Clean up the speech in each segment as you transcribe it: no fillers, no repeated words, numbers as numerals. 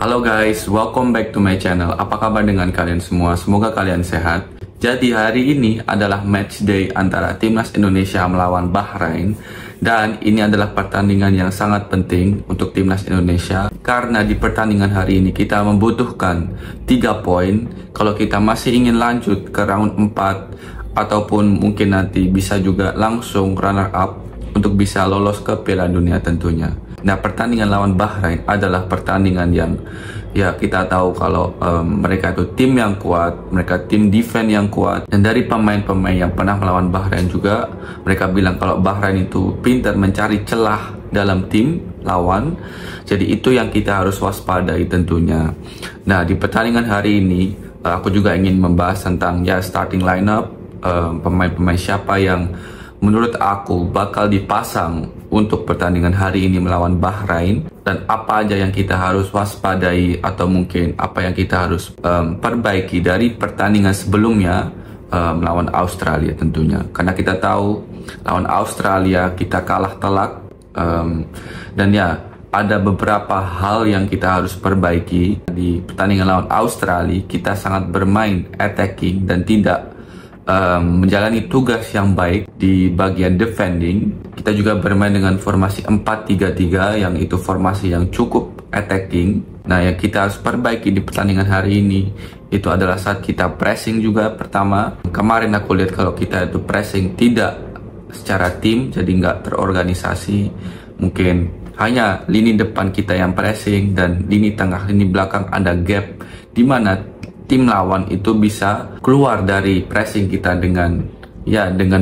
Halo guys, welcome back to my channel. Apa kabar dengan kalian semua? Semoga kalian sehat. Jadi hari ini adalah match day antara Timnas Indonesia melawan Bahrain. Dan ini adalah pertandingan yang sangat penting untuk Timnas Indonesia. Karena di pertandingan hari ini kita membutuhkan 3 poin. Kalau kita masih ingin lanjut ke round 4, ataupun mungkin nanti bisa juga langsung runner up untuk bisa lolos ke Piala Dunia tentunya. Nah, pertandingan lawan Bahrain adalah pertandingan yang ya kita tahu kalau mereka itu tim yang kuat, mereka tim defense yang kuat. Dan dari pemain-pemain yang pernah melawan Bahrain juga, mereka bilang kalau Bahrain itu pintar mencari celah dalam tim lawan. Jadi itu yang kita harus waspadai tentunya. Nah, di pertandingan hari ini aku juga ingin membahas tentang ya starting lineup, pemain-pemain siapa yang menurut aku bakal dipasang untuk pertandingan hari ini melawan Bahrain, dan apa aja yang kita harus waspadai atau mungkin apa yang kita harus perbaiki dari pertandingan sebelumnya melawan Australia tentunya. Karena kita tahu lawan Australia kita kalah telak, dan ya ada beberapa hal yang kita harus perbaiki. Di pertandingan lawan Australia kita sangat bermain attacking dan tidak menjalani tugas yang baik di bagian defending. Kita juga bermain dengan formasi 4-3-3 yang itu formasi yang cukup attacking. Nah, yang kita harus perbaiki di pertandingan hari ini itu adalah saat kita pressing juga. Pertama, kemarin aku lihat kalau kita itu pressing tidak secara tim, jadi nggak terorganisasi. Mungkin hanya lini depan kita yang pressing dan lini tengah, lini belakang ada gap di mana tim lawan itu bisa keluar dari pressing kita dengan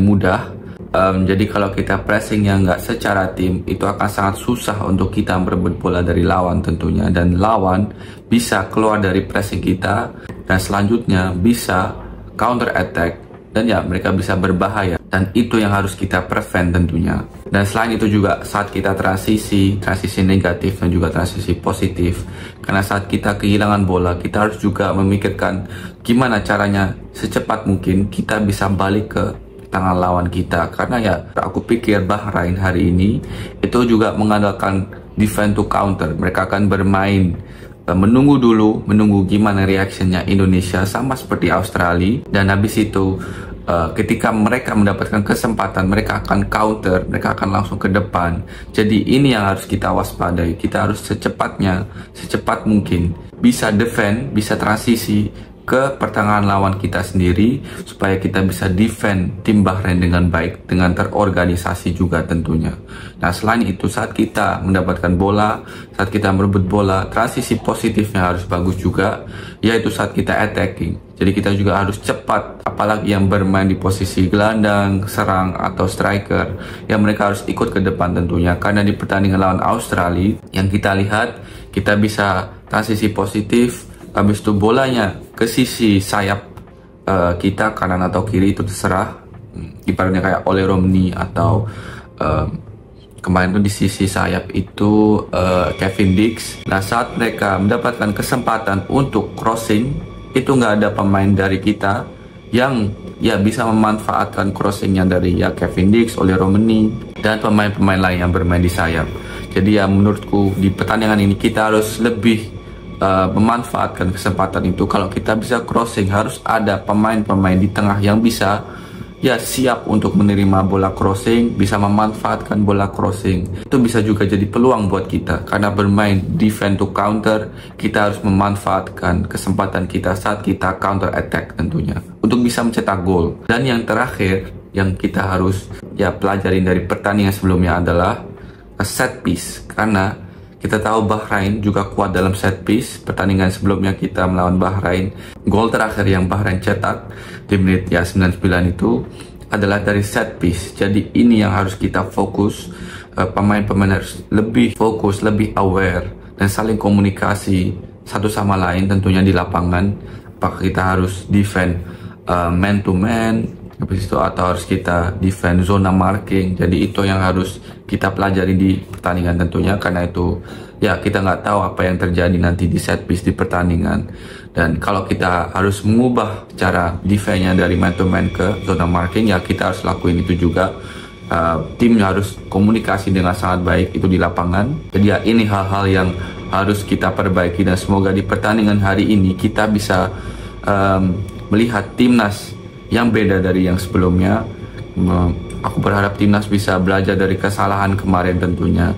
mudah. Jadi kalau kita pressing yang nggak secara tim, itu akan sangat susah untuk kita merebut bola dari lawan tentunya, dan lawan bisa keluar dari pressing kita dan selanjutnya bisa counter attack, dan ya mereka bisa berbahaya, dan itu yang harus kita prevent tentunya. Dan selain itu juga saat kita transisi negatif dan juga transisi positif, karena saat kita kehilangan bola kita harus juga memikirkan gimana caranya secepat mungkin kita bisa balik ke tangan lawan kita. Karena ya aku pikir Bahrain hari ini itu juga mengandalkan defense to counter. Mereka akan bermain menunggu gimana reactionnya Indonesia, sama seperti Australia, dan habis itu ketika mereka mendapatkan kesempatan mereka akan counter, mereka akan langsung ke depan. Jadi ini yang harus kita waspadai. Kita harus secepat mungkin bisa defend, bisa transisi ke pertengahan lawan kita sendiri, supaya kita bisa defend tim Bahrain dengan baik, dengan terorganisasi juga tentunya. Nah, selain itu saat kita mendapatkan bola, saat kita merebut bola, transisi positifnya harus bagus juga, yaitu saat kita attacking. Jadi kita juga harus cepat, apalagi yang bermain di posisi gelandang, serang atau striker, yang mereka harus ikut ke depan tentunya. Karena di pertandingan lawan Australia yang kita lihat, kita bisa transisi positif, habis itu bolanya ke sisi sayap kita, kanan atau kiri itu terserah. Ibaratnya kayak Ole Romney atau kemarin tuh di sisi sayap itu Kevin Dix. Nah, saat mereka mendapatkan kesempatan untuk crossing, itu nggak ada pemain dari kita yang ya bisa memanfaatkan crossingnya dari ya Kevin Dix, Ole Romney, dan pemain-pemain lain yang bermain di sayap. Jadi ya menurutku di pertandingan ini kita harus lebih memanfaatkan kesempatan itu. Kalau kita bisa crossing, harus ada pemain-pemain di tengah yang bisa ya siap untuk menerima bola crossing, bisa memanfaatkan bola crossing. Itu bisa juga jadi peluang buat kita, karena bermain defense to counter, kita harus memanfaatkan kesempatan kita saat kita counter attack tentunya untuk bisa mencetak gol. Dan yang terakhir yang kita harus ya pelajarin dari pertandingan sebelumnya adalah set piece, karena kita tahu Bahrain juga kuat dalam set piece. Pertandingan sebelumnya kita melawan Bahrain, gol terakhir yang Bahrain cetak di menit ya 99 itu adalah dari set piece. Jadi ini yang harus kita fokus. Pemain-pemain harus lebih fokus, lebih aware, dan saling komunikasi satu sama lain tentunya di lapangan. Apakah kita harus defend man to man, habis itu atau harus kita defend zona marking. Jadi itu yang harus kita pelajari di pertandingan tentunya, karena itu ya kita nggak tahu apa yang terjadi nanti di set piece di pertandingan. Dan kalau kita harus mengubah cara defense-nya dari man to man ke zona marking, ya kita harus lakuin itu juga. Tim harus komunikasi dengan sangat baik itu di lapangan. Jadi ya ini hal-hal yang harus kita perbaiki, dan semoga di pertandingan hari ini kita bisa melihat timnas yang beda dari yang sebelumnya. Aku berharap timnas bisa belajar dari kesalahan kemarin tentunya,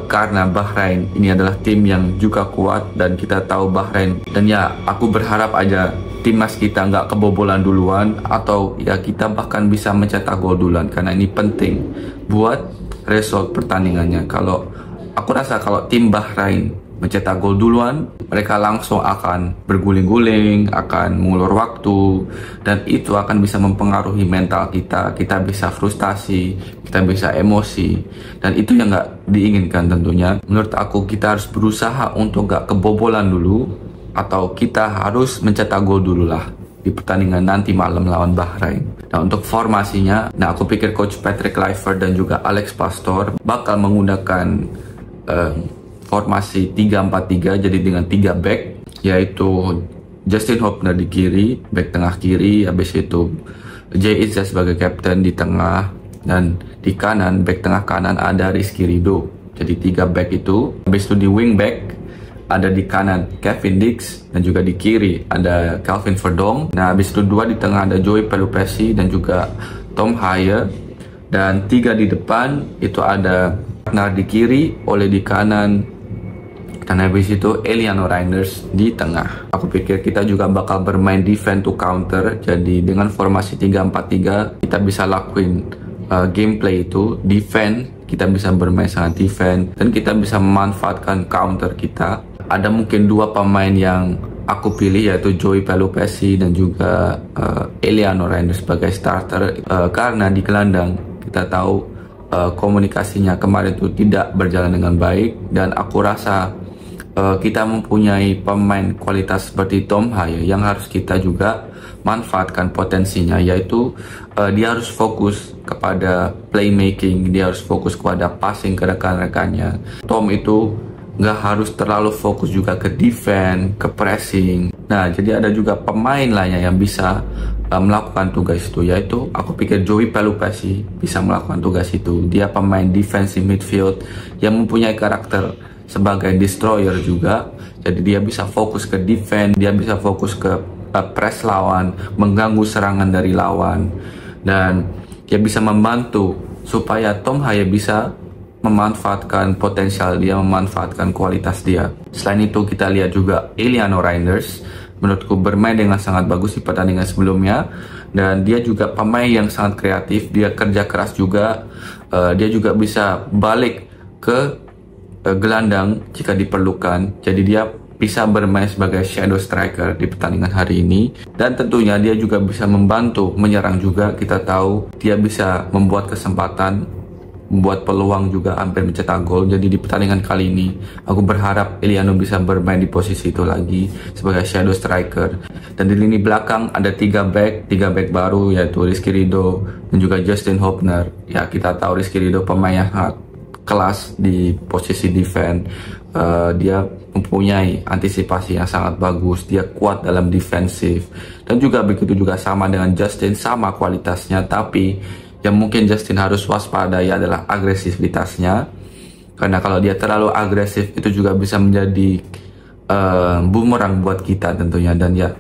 karena Bahrain ini adalah tim yang juga kuat dan kita tahu Bahrain, dan ya aku berharap aja timnas kita nggak kebobolan duluan, atau ya kita bahkan bisa mencetak gol duluan, karena ini penting buat result pertandingannya. Kalau aku rasa kalau tim Bahrain mencetak gol duluan, mereka langsung akan berguling-guling, akan mengulur waktu, dan itu akan bisa mempengaruhi mental kita. Kita bisa frustasi, kita bisa emosi, dan itu yang nggak diinginkan tentunya. Menurut aku kita harus berusaha untuk nggak kebobolan dulu, atau kita harus mencetak gol dulu lah di pertandingan nanti malam lawan Bahrain. Nah, untuk formasinya, aku pikir Coach Patrick Kluivert dan juga Alex Pastoor bakal menggunakan formasi 3-4-3, jadi dengan 3 back, yaitu Justin Hopner di kiri, back tengah kiri, habis itu Jay Izzat sebagai kapten di tengah, dan di kanan, back tengah kanan ada Rizky Ridho. Jadi 3 back itu. Habis itu di wing back ada di kanan Kevin Dix, dan juga di kiri ada Calvin Verdong. Nah, habis itu 2 di tengah ada Joey Pelupessy dan juga Tom Haaien, dan 3 di depan itu ada Ragnar di kiri, Ole di kanan, dan habis itu Eliano Reinders di tengah. Aku pikir kita juga bakal bermain defense to counter. Jadi dengan formasi 3-4-3 kita bisa lakuin gameplay itu defense. Kita bisa bermain sangat defense, dan kita bisa memanfaatkan counter kita. Ada mungkin 2 pemain yang aku pilih, yaitu Joey Pelupessy dan juga Eliano Reinders sebagai starter, karena di gelandang kita tahu komunikasinya kemarin itu tidak berjalan dengan baik, dan aku rasa kita mempunyai pemain kualitas seperti Tom Haaien yang harus kita juga manfaatkan potensinya, yaitu dia harus fokus kepada playmaking, dia harus fokus kepada passing ke rekan-rekannya. Tom itu nggak harus terlalu fokus juga ke defense, ke pressing. Nah, jadi ada juga pemain lainnya yang bisa melakukan tugas itu, yaitu aku pikir Joey Pelupessy bisa melakukan tugas itu. Dia pemain defensive midfield yang mempunyai karakter sebagai destroyer juga. Jadi dia bisa fokus ke defense, dia bisa fokus ke press lawan, mengganggu serangan dari lawan, dan dia bisa membantu supaya Tom Haaien bisa memanfaatkan potensial dia, memanfaatkan kualitas dia. Selain itu kita lihat juga Eliano Reinders menurutku bermain dengan sangat bagus di pertandingan sebelumnya, dan dia juga pemain yang sangat kreatif, dia kerja keras juga, dia juga bisa balik ke gelandang jika diperlukan. Jadi dia bisa bermain sebagai shadow striker di pertandingan hari ini, dan tentunya dia juga bisa membantu menyerang juga. Kita tahu dia bisa membuat kesempatan, membuat peluang juga, hampir mencetak gol. Jadi di pertandingan kali ini aku berharap Eliano bisa bermain di posisi itu lagi sebagai shadow striker. Dan di lini belakang ada 3 back baru, yaitu Rizky Ridho dan juga Justin Hopner. Ya, kita tahu Rizky Ridho pemain yang sangat kelas di posisi defense. Dia mempunyai antisipasi yang sangat bagus, dia kuat dalam defensif, dan juga begitu juga sama dengan Justin, sama kualitasnya. Tapi yang mungkin Justin harus waspadai adalah agresivitasnya, karena kalau dia terlalu agresif itu juga bisa menjadi bumerang buat kita tentunya, dan ya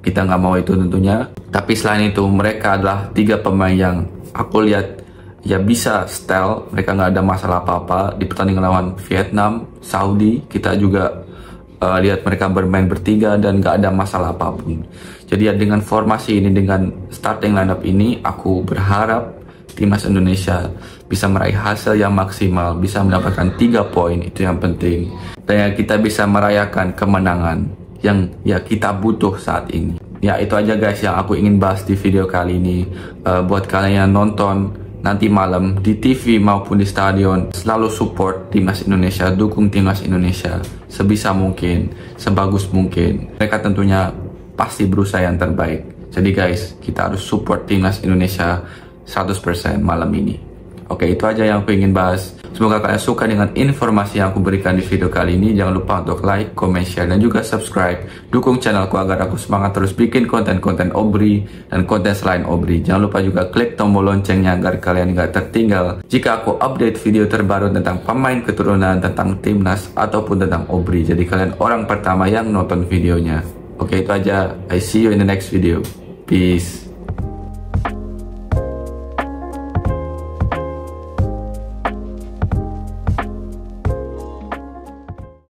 kita nggak mau itu tentunya. Tapi selain itu mereka adalah 3 pemain yang aku lihat ya bisa style, mereka nggak ada masalah apa-apa di pertandingan lawan Vietnam, Saudi. Kita juga lihat mereka bermain bertiga dan nggak ada masalah apapun. Jadi ya dengan formasi ini, dengan starting lineup ini, aku berharap timnas Indonesia bisa meraih hasil yang maksimal, bisa mendapatkan 3 poin, itu yang penting. Dan ya kita bisa merayakan kemenangan yang ya kita butuh saat ini. Ya itu aja guys yang aku ingin bahas di video kali ini. Buat kalian yang nonton nanti malam di TV maupun di stadion, selalu support timnas Indonesia, dukung timnas Indonesia sebisa mungkin, sebagus mungkin. Mereka tentunya pasti berusaha yang terbaik. Jadi guys, kita harus support timnas Indonesia 100% malam ini. Oke, itu aja yang aku ingin bahas. Semoga kalian suka dengan informasi yang aku berikan di video kali ini. Jangan lupa untuk like, comment, share, dan juga subscribe. Dukung channelku agar aku semangat terus bikin konten-konten Obri dan konten selain Obri. Jangan lupa juga klik tombol loncengnya agar kalian gak tertinggal jika aku update video terbaru tentang pemain keturunan, tentang timnas, ataupun tentang Obri. Jadi kalian orang pertama yang nonton videonya. Oke, itu aja. I see you in the next video. Peace.